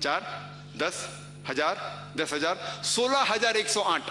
4, 10, 1000, 10,000, 16,108।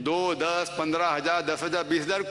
2, 10, 15,000, 10,000, 20,000,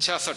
66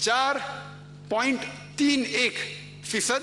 4.31%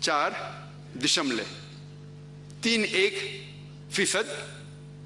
4.31%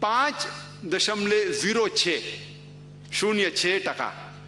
5.06%,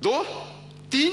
2, 3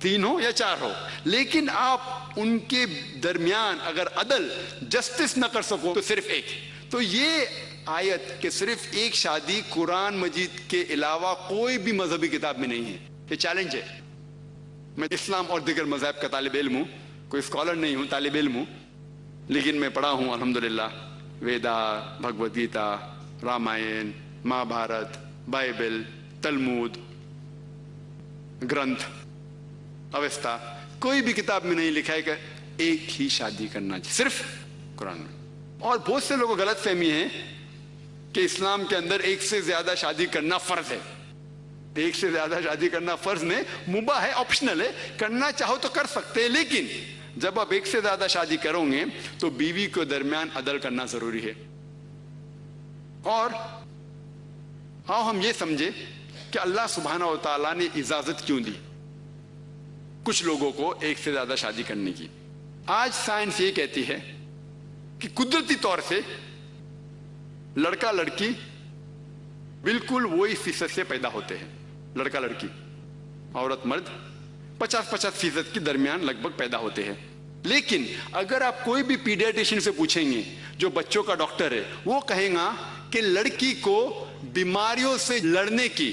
3 ہو یا 4 ہو، لیکن آپ ان کے درمیان اگر عدل جسٹس نہ کر سکو تو صرف ایک. تو یہ آیت کہ صرف ایک شادی قرآن مجید کے علاوہ کوئی بھی مذہبی کتاب میں نہیں ہے. یہ چیلنج ہے. میں اسلام اور دیگر مذاہب کا طالب علم ہوں، کوئی اسکالر نہیں ہوں، طالب علم ہوں، لیکن میں پڑھا ہوں الحمدللہ ویدا، بھگوت گیتا، رامائن، مہا بھارت، بائبل، تلمود، گرنتھ، اوستا. کوئی بھی کتاب میں نہیں لکھا ہے کہ ایک ہی شادی کرنا چاہیے، صرف قرآن میں. اور بہت سے لوگوں کو غلط فہمی ہے کہ اسلام کے اندر ایک سے زیادہ شادی کرنا فرض ہے. ایک سے زیادہ شادی کرنا فرض نہیں، مباح ہے، آپشنل ہے، کرنا چاہو تو کر سکتے ہیں. لیکن جب آپ ایک سے زیادہ شادی کرو گے تو بیوی کے درمیان عدل کرنا ضروری ہے. اور آؤ ہم یہ سمجھے کہ اللہ سبحانہ و تعالیٰ نے اجازت کیوں دی کچھ لوگوں کو ایک سے زیادہ شادی کرنے کی. آج سائنس یہ کہتی ہے کہ قدرتی طور سے لڑکا لڑکی بالکل وہی فیصد سے پیدا ہوتے ہیں. لڑکا لڑکی، عورت مرد 50-50% کے درمیان لگ بھگ پیدا ہوتے ہیں. لیکن اگر آپ کوئی بھی پیڈیاٹیشین سے پوچھیں گے جو بچوں کا ڈاکٹر ہے، وہ کہے گا کہ لڑکی کو بیماریوں سے لڑنے کی،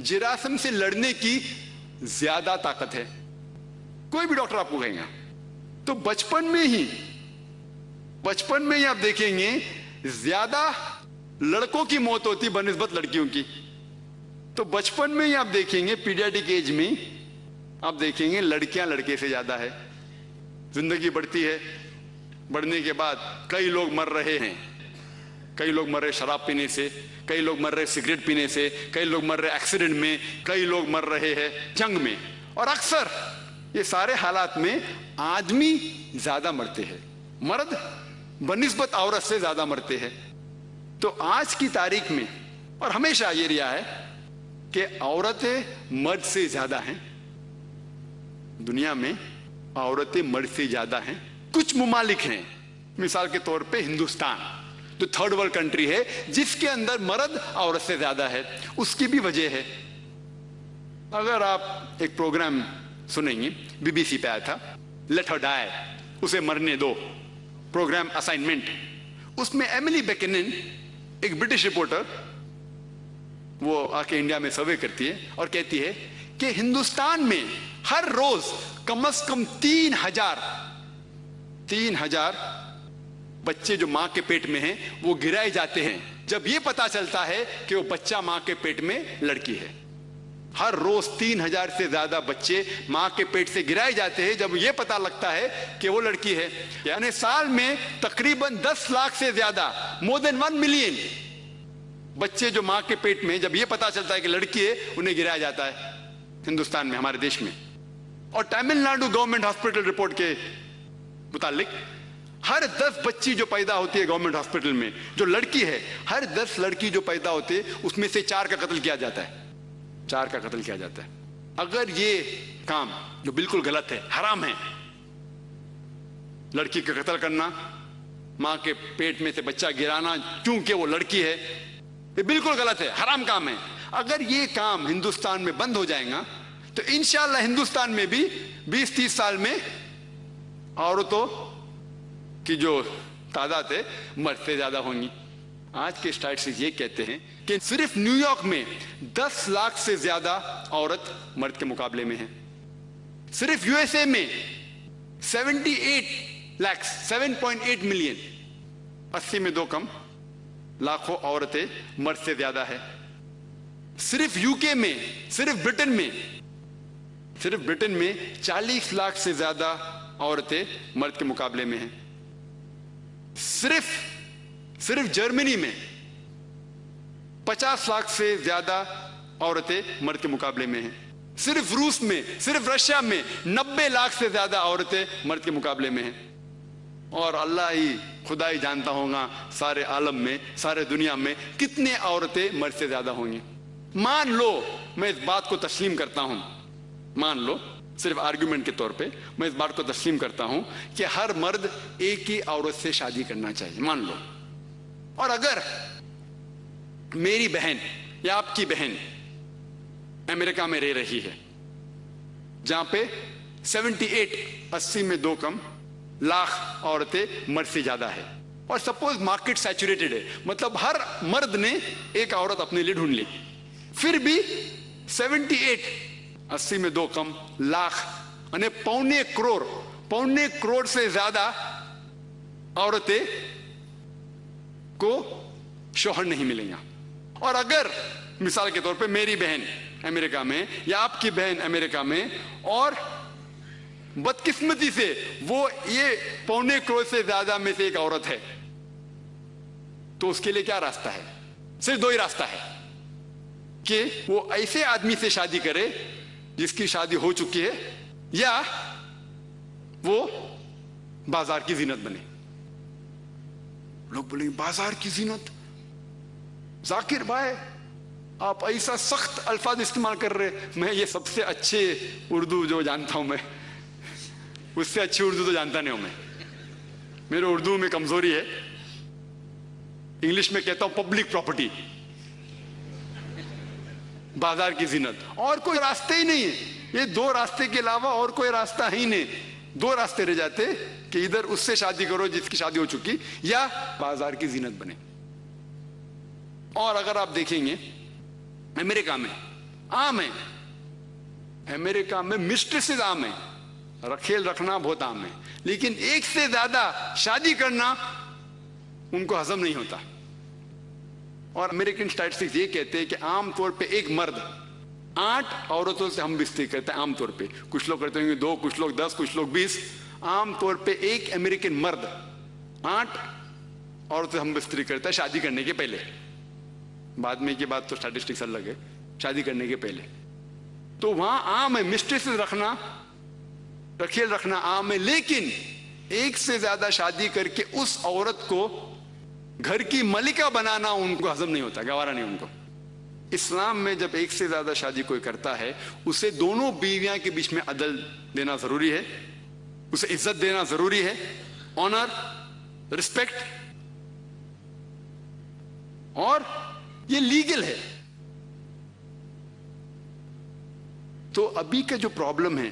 جراثیم سے لڑنے کی زیادہ طاقت ہے. کوئی بھی ڈاکٹر آپ کو کہے گا. تو بچپن میں ہی آپ دیکھیں گے زیادہ لڑکوں کی موت ہوتی بنسبت لڑکیوں کی. تو بچپن میں ہی آپ دیکھیں گے، پیڈیاٹک ایج میں آپ دیکھیں گے لڑکیاں لڑکے سے زیادہ ہے. زندگی بڑھتی ہے، بڑھنے کے بعد کئی لوگ مر رہے ہیں. کئی لوگ مر رہے شراب پینے سے، کئی لوگ مر رہے سگریٹ پینے سے، کئی لوگ مر رہے ایکسیڈنٹ میں، کئی لوگ مر رہے ہیں جنگ میں. اور اکثر یہ سارے حالات میں آدمی زیادہ مرتے ہیں، مرد بنسبت عورت سے زیادہ مرتے ہیں. تو آج کی تاریخ میں اور ہمیشہ یہ رہا ہے کہ عورتیں مرد سے زیادہ ہیں. دنیا میں عورتیں مرد سے زیادہ ہیں. کچھ ممالک ہیں، مثال کے طور پہ ہندوستان جو 3rd ورلڈ کنٹری ہے، جس کے اندر مرد عورت سے زیادہ ہے. اس کی بھی وجہ ہے. اگر آپ ایک پروگرام سنیں گے، BBC پہ آیا تھا، لیٹ ہر ڈائی، اسے مرنے دو، پروگرام اسائنمنٹ. اس میں ایملی بیکنن، ایک برٹش رپورٹر، وہ آ کے انڈیا میں سروے کرتی ہے اور کہتی ہے کہ ہندوستان میں ہر روز کم از کم 3,000 بچے جو ماں کے پیٹ میں ہیں وہ گرائے جاتے ہیں جب یہ پتا چلتا ہے کہ وہ بچہ ماں کے پیٹ میں لڑکی ہے. ہر روز 3,000 سے زیادہ بچے ماں کے پیٹ سے گرائے جاتے ہیں جب یہ پتا لگتا ہے کہ وہ لڑکی ہے. یعنی سال میں تقریباً 10 لاکھ سے زیادہ، مور دین 1 ملین بچے جو ماں کے پیٹ میں جب یہ پتا چلتا ہے کہ لڑکی ہے انہیں گرایا جاتا ہے ہندوستان میں، ہمارے دیش میں. اور Tamil Nadu government hospital report کے متعلق ہر 10 بچی جو پیدا ہوتی ہے گورنمنٹ ہاسپٹل میں جو لڑکی ہے، ہر 10 لڑکی جو پیدا ہوتے اس میں سے 4 کا قتل کیا جاتا ہے. 4 کا قتل کیا جاتا ہے. اگر یہ کام جو بالکل غلط ہے، حرام ہے، لڑکی کا قتل کرنا، ماں کے پیٹ میں سے بچہ گرانا کیونکہ وہ لڑکی ہے، یہ بالکل غلط ہے، حرام کام ہے. اگر یہ کام ہندوستان میں بند ہو جائے گا تو انشاءاللہ ہندوستان میں بھی 20-30 سال میں عورتوں کی جو تعداد ہے مرد سے زیادہ ہوں گی. آج کے اسٹیٹسٹکس یہ کہتے ہیں کہ صرف نیو یارک میں 10 لاکھ سے زیادہ عورت مرد کے مقابلے میں ہیں. صرف USA میں 78 لاکھ 7.8 ملین، 80 میں 2 کم لاکھوں عورتیں مرد سے زیادہ ہے. صرف UK میں، صرف برٹن میں 40 لاکھ سے زیادہ عورتیں مرد کے مقابلے میں ہیں. صرف جرمنی میں 50 لاکھ سے زیادہ عورتیں مرد کے مقابلے میں ہیں. صرف روس میں، صرف رشیا میں 90 لاکھ سے زیادہ عورتیں مرد کے مقابلے میں ہیں. اور اللہ ہی، خدا ہی جانتا ہوگا سارے عالم میں، سارے دنیا میں کتنے عورتیں مرد سے زیادہ ہوں گی. مان لو میں اس بات کو تسلیم کرتا ہوں، مان لو صرف آرگیومنٹ کے طور پہ میں اس بات کو تسلیم کرتا ہوں کہ ہر مرد ایک ہی عورت سے شادی کرنا چاہیے، مان لو. اور اگر میری بہن یا آپ کی بہن امریکہ میں رہ رہی ہے جہاں پہ 78 80 میں 2 کم لاکھ عورتیں مرد سے زیادہ ہے. اور سپوز مارکیٹ سیچوریٹڈ ہے, مطلب ہر مرد نے ایک عورت اپنے لیے ڈھونڈ لی, پھر بھی 78 80 میں 2 کم لاکھ یعنی 2.25 کروڑ سے زیادہ عورتیں کو شوہر نہیں ملیں گا. اور اگر مثال کے طور پہ میری بہن امریکہ میں یا آپ کی بہن امریکہ میں, اور بدقسمتی سے وہ یہ 2.25 کروڑ سے زیادہ میں سے ایک عورت ہے, تو اس کے لیے کیا راستہ ہے؟ صرف 2 ہی راستہ ہے کہ وہ ایسے آدمی سے شادی کرے جس کی شادی ہو چکی ہے, یا وہ بازار کی زینت بنے. لوگ بولیں گے بازار کی زینت, ذاکر بھائی آپ ایسا سخت الفاظ استعمال کر رہے. میں یہ سب سے اچھے اردو جو جانتا ہوں, میں اس سے اچھی اردو تو جانتا نہیں ہوں. میرے اردو میں کمزوری ہے, انگلش میں کہتا ہوں پبلک پراپرٹی, بازار کی زینت. اور کوئی راستے ہی نہیں ہے, یہ 2 راستے کے علاوہ اور کوئی راستہ ہی نہیں. 2 راستے رہ جاتے کہ ادھر اس سے شادی کرو جس کی شادی ہو چکی, یا بازار کی زینت بنے. اور اگر آپ دیکھیں گے امریکہ میں عام ہے, امریکہ میں مسٹریسز عام ہے, رکھیل رکھنا بہت عام ہے, لیکن ایک سے زیادہ شادی کرنا ان کو ہضم نہیں ہوتا. اور امریکن اسٹیٹسٹکس یہ کہتے ہیں کہ عام طور پہ ایک مرد 8 عورتوں سے ہم بستری کرتا ہے. عام طور پہ کچھ لوگ کرتے ہیں 2, کچھ لوگ 10, کچھ لوگ 20. عام طور پہ ایک امریکن مرد 8 عورتوں سے ہم بستری کرتا ہے شادی کرنے کے پہلے. بعد میں کی بات تو اسٹیٹسٹکس الگ ہے, شادی کرنے کے پہلے تو وہاں عام ہے مسٹریسز رکھنا, رکھیل رکھنا عام ہے. لیکن ایک سے زیادہ شادی کر کے اس عورت کو گھر کی ملکہ بنانا ان کو ہضم نہیں ہوتا, گوارا نہیں ان کو. اسلام میں جب ایک سے زیادہ شادی کوئی کرتا ہے, اسے دونوں بیویاں کے بیچ میں عدل دینا ضروری ہے, اسے عزت دینا ضروری ہے, آنر, رسپیکٹ, اور یہ لیگل ہے. تو ابھی کا جو پرابلم ہے,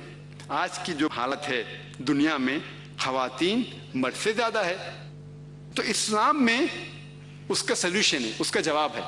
آج کی جو حالت ہے دنیا میں, خواتین مرد سے زیادہ ہے. تو اسلام میں اس کا سلوشن ہے, اس کا جواب ہے.